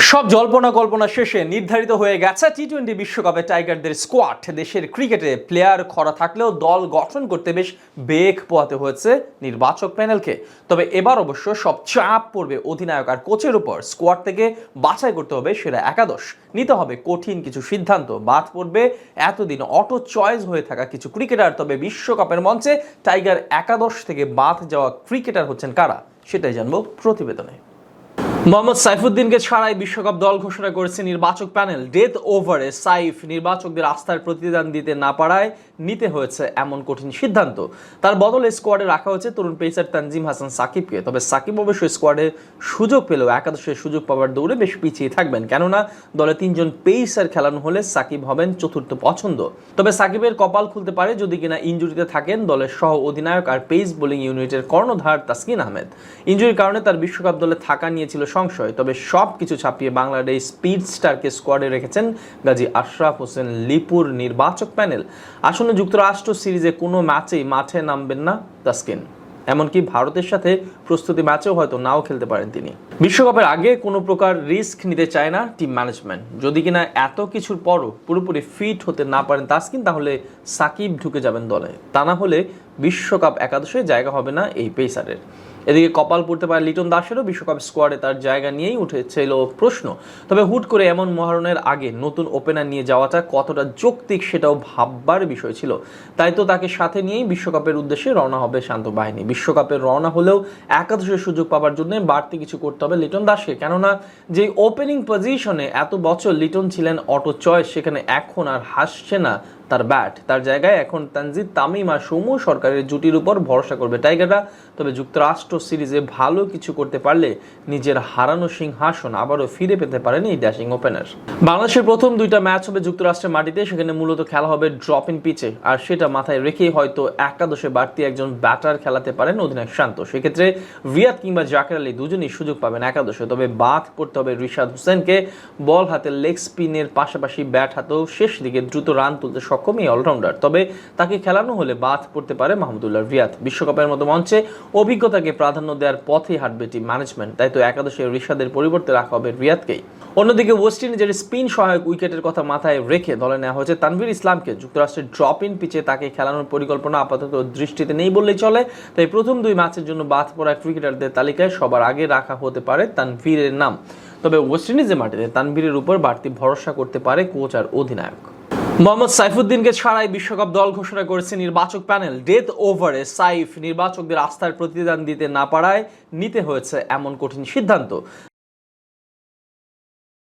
সব জল্পনা কল্পনা শেষে নির্ধারিত হয়ে গেছে টি-20 বিশ্বকাপে টাইগারদের স্কোয়াড। দেশের ক্রিকেটে প্লেয়ার খরা থাকলেও দল গঠন করতে বেশ বেগ পোহাতে হয়েছে নির্বাচক প্যানেলকে। তবে এবার অবশ্য সব চাপ পড়বে অধিনায়ক আর কোচের উপর। স্কোয়াড থেকে বাছাই করতে হবে সেরা একাদশ, নিতে হবে কঠিন কিছু সিদ্ধান্ত, বাদ পড়বে এতদিন অটো চয়েস হয়ে থাকা কিছু ক্রিকেটার। তবে বিশ্বকাপের মঞ্চে টাইগার একাদশ থেকে বাদ যাওয়া ক্রিকেটার হচ্ছেন কারা, সেটাই জানবো প্রতিবেদনে। মোহাম্মদ সাইফুদ্দিনকে ছাড়াই বিশ্বকাপ দল ঘোষণা করেছে নির্বাচক প্যানেল। ডেথ ওভারে সাইফ নির্বাচকদের আস্থার প্রতিদান দিতে না পারায় নিতে হয়েছে এমন কঠিন সিদ্ধান্ত। তার বদলে স্কোয়াডে রাখা হয়েছে তরুণ পেসার তানজিম হাসান সাকিবকে। তবে সাকিব অবশ্য স্কোয়াডে সুযোগ পেলেও একাদশের সুযোগ পাওয়ার দৌড়ে বেশ পিছিয়ে থাকবেন, কেননা দলে 3 জন পেসার খেলানো হলে সাকিব হবেন চতুর্থ পছন্দ। তবে সাকিবের কপাল খুলতে পারে যদি কিনা ইনজুরিতে থাকেন দলের সহ অধিনায়ক আর পেস বোলিং ইউনিটের কর্ণধার তাসকিন আহমেদ। ইনজুরির কারণে তার বিশ্বকাপ দলে থাকা নিয়েছিল সংশয়। তবে সব কিছু ছাপিয়ে বাংলাদেশ স্পিড স্টারকে স্কোয়াডে রেখেছেন গাজী আশরাফ হোসেন লিপুর নির্বাচক প্যানেল। আসন্ন যুক্তরাষ্ট্র সিরিজে কোনো ম্যাচেই মাঠে নামবেন না তাসকিন, এমনকি ভারতের সাথে প্রস্তুতি ম্যাচেও হয়তো নাও খেলতে পারেন তিনি। বিশ্বকাপের আগে কোনো প্রকার রিস্ক নিতে চায় না টিম ম্যানেজমেন্ট। যদি কিনা এত কিছুর পরও পুরোপুরি ফিট হতে না পারেন তাসকিন, তাহলে সাকিব ঢুকে যাবেন দলে। তা না হলে বিশ্বকাপ একাদশে জায়গা হবে না এই পেসারের। এদিকে কপাল পড়তে পারে লিটন দাসেরও। বিশ্বকাপ স্কোয়াডে তার জায়গা নিয়েই উঠেছিল প্রশ্ন। তবে হুট করে এমন মহারণের আগে নতুন ওপেনার নিয়ে যাওয়াটা কতটা যৌক্তিক সেটাও ভাববার বিষয় ছিল। তাই তো তাকে সাথে নিয়েই বিশ্বকাপের উদ্দেশ্যে রওনা হবে শান্ত বাহিনী। বিশ্বকাপের রওনা হলেও একাদশের সুযোগ পাওয়ার জন্য বাড়তি কিছু করতে হবে লিটন দাসকে, কেননা যে ওপেনিং পজিশনে এত বছর লিটন ছিলেন অটো চয়েস, সেখানে এখন আর হাসছে না তার ব্যাট। তার জায়গায় এখন তানজিদ তামিম আর সৌম্য সরকারের জুটির উপর ভরসা করবে টাইগাররা। তবে যুক্তরাষ্ট্র সিরিজে ভালো কিছু করতে পারলে নিজের হারানো সিংহাসন আবারও ফিরে পেতে পারেন এই ড্যাশিং ওপেনার। বাংলাদেশের প্রথম 2টা ম্যাচ হবে যুক্তরাষ্ট্রের মাটিতে। সেখানে মূলত খেলা হবে ড্রপ ইন পিচে, আর সেটা মাথায় রেখেই হয়তো একাদশে বাড়তি একজন ব্যাটার খেলাতে পারেন অধিনায়ক শান্ত। সেক্ষেত্রে রিয়াদ কিংবা জাকের আলী দুজনই সুযোগ পাবেন একাদশে। তবে বাদ পড়তে হবে রিশাদ হোসেনকে। বল হাতে লেগ স্পিনের পাশাপাশি ব্যাট হাতেও শেষ দিকে দ্রুত রান তুলতে সক্ষম এই অলরাউন্ডার। তবে তাকে খেলানো হলে বাদ পড়তে পারে মাহমুদুল্লাহ রিয়াদ। বিশ্বকাপের মতো মঞ্চে অভিজ্ঞতাকে প্রাধান্য দেওয়ার পথে হাঁটবে টিম ম্যানেজমেন্ট। তাই তো একাদশে রিশাদের পরিবর্তে রাখা হবে রিয়াদকেই। অন্যদিকে ওয়েস্ট ইন্ডিজের স্পিন সহায়ক উইকেটের কথা মাথায় রেখে দলে নেওয়া হয়েছে তানভীর ইসলামকে। যুক্তরাষ্ট্রের ড্রপ ইন পিচে তাকে খেলানোর পরিকল্পনা আপাতত দৃষ্টিতে নেই বললেই চলে। তাই প্রথম 2 ম্যাচের জন্য বাদ পড়া ক্রিকেটারদের তালিকায় সবার আগে রাখা হতে পারে তানভীরের নাম। তবে ওয়েস্ট ইন্ডিজের মাটিতে তানভীরের উপর বাড়তি ভরসা করতে পারে কোচ আর অধিনায়ক। মোহাম্মদ সাইফুদ্দিনকে ছাড়াই বিশ্বকাপ দল ঘোষণা করেছে নির্বাচক প্যানেল। ডেথ ওভারে সাইফ নির্বাচকদের আস্থার প্রতিদান দিতে না পারায় নিতে হয়েছে এমন কঠিন সিদ্ধান্ত।